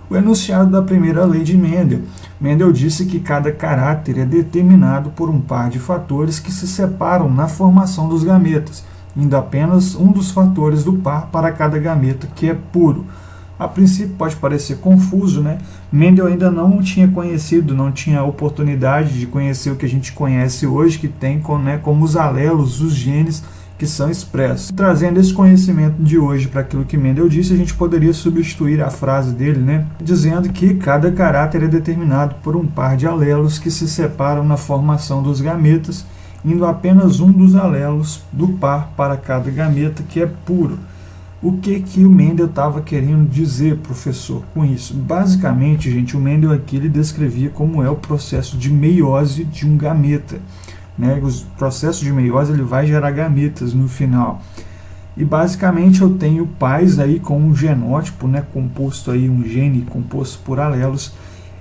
O enunciado da primeira lei de Mendel. Mendel disse que cada caráter é determinado por um par de fatores que se separam na formação dos gametas, indo apenas um dos fatores do par para cada gameta que é puro. A princípio pode parecer confuso, né? Mendel ainda não tinha conhecido, não tinha a oportunidade de conhecer o que a gente conhece hoje, que tem como os alelos, os genes que são expressos. Trazendo esse conhecimento de hoje para aquilo que Mendel disse, a gente poderia substituir a frase dele, né? Dizendo que cada caráter é determinado por um par de alelos que se separam na formação dos gametas, indo apenas um dos alelos do par para cada gameta que é puro. O que o Mendel estava querendo dizer, professor, com isso? Basicamente, gente, o Mendel aqui ele descrevia como é o processo de meiose de um gameta, né? O processo de meiose ele vai gerar gametas no final. E basicamente eu tenho pais aí com um genótipo, né, composto aí um gene composto por alelos.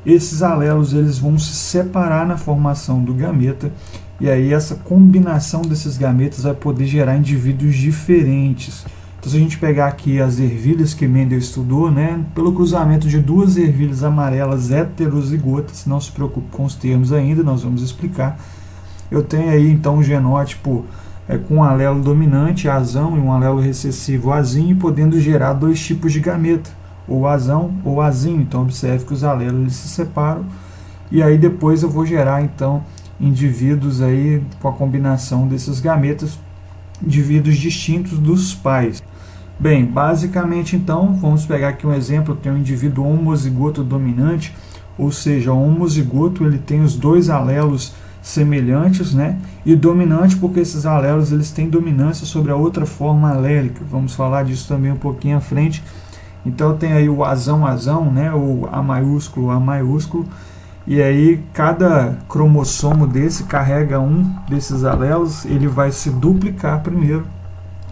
Esses alelos eles vão se separar na formação do gameta, e aí essa combinação desses gametas vai poder gerar indivíduos diferentes. Então, se a gente pegar aqui as ervilhas que Mendel estudou, né, pelo cruzamento de duas ervilhas amarelas heterozigotas, não se preocupe com os termos ainda, nós vamos explicar. Eu tenho aí então um genótipo com um alelo dominante, azão, e um alelo recessivo, azinho, podendo gerar dois tipos de gameta, ou azão ou azinho. Então, observe que os alelos eles se separam, e aí depois eu vou gerar então indivíduos aí com a combinação desses gametas, indivíduos distintos dos pais. Bem, basicamente então, vamos pegar aqui um exemplo, tem um indivíduo homozigoto dominante, ou seja, o homozigoto ele tem os dois alelos semelhantes, né? E dominante porque esses alelos eles têm dominância sobre a outra forma alélica. Vamos falar disso também um pouquinho à frente. Então tem aí o azão, né? O A maiúsculo, e aí cada cromossomo desse carrega um desses alelos, ele vai se duplicar primeiro.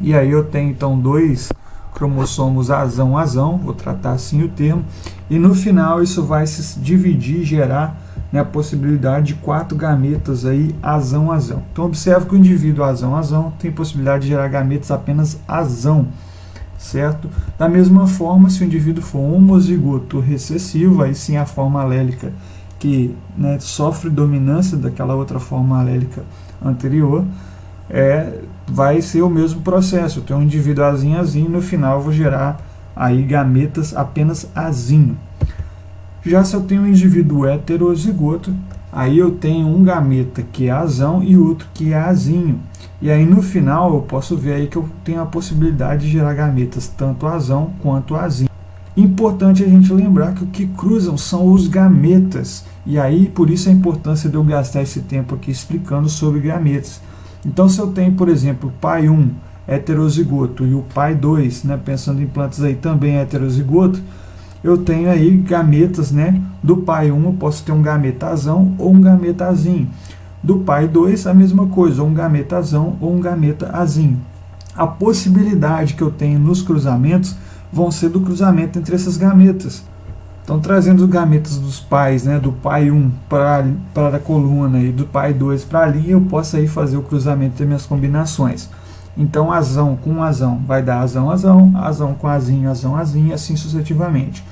E aí eu tenho então dois cromossomos azão, vou tratar assim o termo, e no final isso vai se dividir e gerar, né, a possibilidade de 4 gametas aí azão. Então observe que o indivíduo azão tem possibilidade de gerar gametas apenas azão, certo? Da mesma forma, se o indivíduo for homozigoto recessivo, aí sim a forma alélica que, né, sofre dominância daquela outra forma alélica anterior, vai ser o mesmo processo. Eu tenho um indivíduo azinho, no final eu vou gerar aí gametas apenas azinho. Já se eu tenho um indivíduo heterozigoto, aí eu tenho um gameta que é azão e outro que é azinho. E aí no final eu posso ver aí que eu tenho a possibilidade de gerar gametas tanto azão quanto azinho. Importante a gente lembrar que o que cruzam são os gametas. E aí por isso a importância de eu gastar esse tempo aqui explicando sobre gametas. Então, se eu tenho, por exemplo, o pai 1 heterozigoto e o pai 2, né, pensando em plantas aí também heterozigoto, eu tenho aí gametas, né, do pai 1 eu posso ter um gameta azão ou um gameta azinho. Do pai 2 a mesma coisa, ou um gameta azão ou um gameta azinho. A possibilidade que eu tenho nos cruzamentos vão ser do cruzamento entre essas gametas. Então, trazendo os gametas dos pais, né, do pai 1 para a coluna e do pai 2 para a linha, eu posso aí fazer o cruzamento das minhas combinações. Então, azão com azão vai dar azão com azinho, e assim sucessivamente.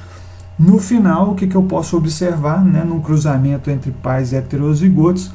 No final, o que eu posso observar, né, num cruzamento entre pais heterozigotos,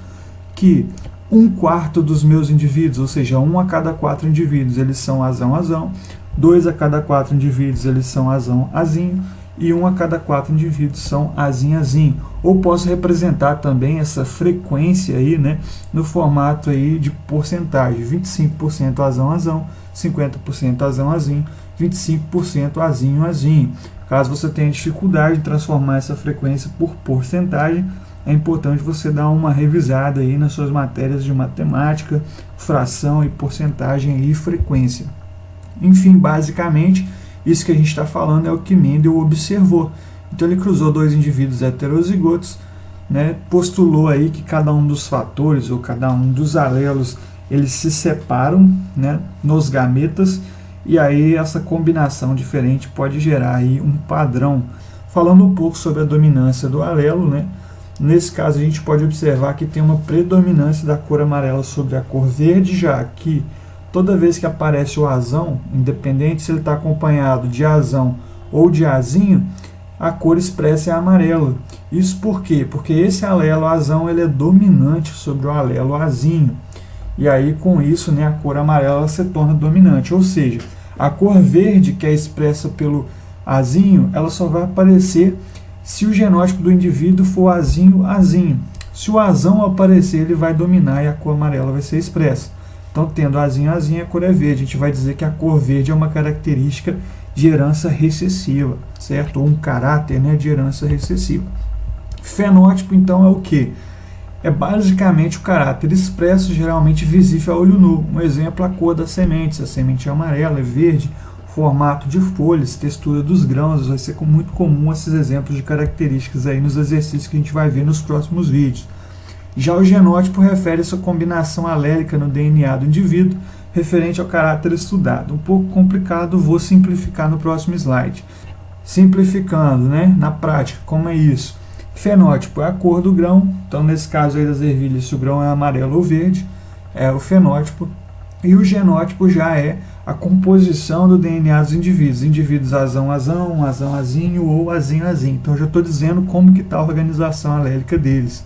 que 1/4 dos meus indivíduos, ou seja, 1 a cada 4 indivíduos, eles são azão, 2 a cada 4 indivíduos, eles são azinho, e 1 a cada 4 indivíduos são azinho. Ou posso representar também essa frequência aí, né, no formato aí de porcentagem: 25% azão, 50% azinho, 25% azinho. Caso você tenha dificuldade de transformar essa frequência por porcentagem, é importante você dar uma revisada aí nas suas matérias de matemática, fração e porcentagem e frequência. Enfim, basicamente, isso que a gente está falando é o que Mendel observou. Então ele cruzou dois indivíduos heterozigotos, né, postulou aí que cada um dos fatores ou cada um dos alelos eles se separam, né, nos gametas, e aí essa combinação diferente pode gerar aí um padrão. Falando um pouco sobre a dominância do alelo, né, nesse caso a gente pode observar que tem uma predominância da cor amarela sobre a cor verde, já que toda vez que aparece o azão, independente se ele está acompanhado de azão ou de azinho, a cor expressa é amarela. Isso por quê? Porque esse alelo azão ele é dominante sobre o alelo azinho. E aí, com isso, né, a cor amarela se torna dominante. Ou seja, a cor verde, que é expressa pelo azinho, ela só vai aparecer se o genótipo do indivíduo for azinho. Se o azão aparecer, ele vai dominar e a cor amarela vai ser expressa. Então, tendo azinho, a cor é verde. A gente vai dizer que a cor verde é uma característica de herança recessiva, certo? Ou um caráter, né, de herança recessiva. Fenótipo, então, é o quê? É basicamente o caráter expresso, geralmente visível a olho nu. Um exemplo, a cor das sementes. A semente é amarela, é verde, formato de folhas, textura dos grãos. Vai ser muito comum esses exemplos de características aí nos exercícios que a gente vai ver nos próximos vídeos. Já o genótipo refere-se à combinação alélica no DNA do indivíduo, referente ao caráter estudado. Um pouco complicado, vou simplificar no próximo slide. Simplificando, né, na prática, como é isso? Fenótipo é a cor do grão, então nesse caso aí das ervilhas, se o grão é amarelo ou verde, é o fenótipo. E o genótipo já é a composição do DNA dos indivíduos. Indivíduos azão, azinho ou azinho. Então eu já estou dizendo como que está a organização alélica deles.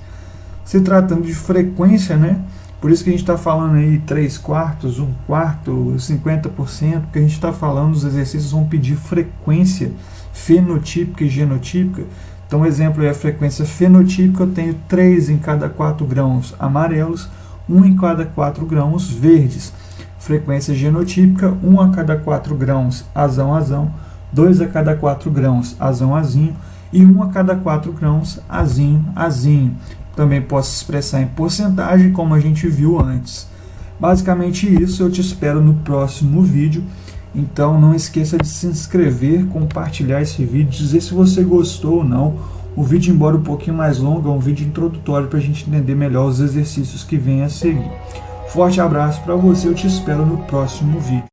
Se tratando de frequência, né? Por isso que a gente está falando aí 3/4, 1/4, 50%, porque a gente está falando, os exercícios vão pedir frequência fenotípica e genotípica. Então, exemplo é a frequência fenotípica, eu tenho 3 em cada 4 grãos amarelos, 1 em cada 4 grãos verdes. Frequência genotípica, 1 a cada 4 grãos azão, 2 a cada 4 grãos azinho e 1 a cada 4 grãos azinho. Também posso expressar em porcentagem, como a gente viu antes. Basicamente isso, eu te espero no próximo vídeo. Então não esqueça de se inscrever, compartilhar esse vídeo, dizer se você gostou ou não. O vídeo, embora um pouquinho mais longo, é um vídeo introdutório para a gente entender melhor os exercícios que vêm a seguir. Forte abraço para você, eu te espero no próximo vídeo.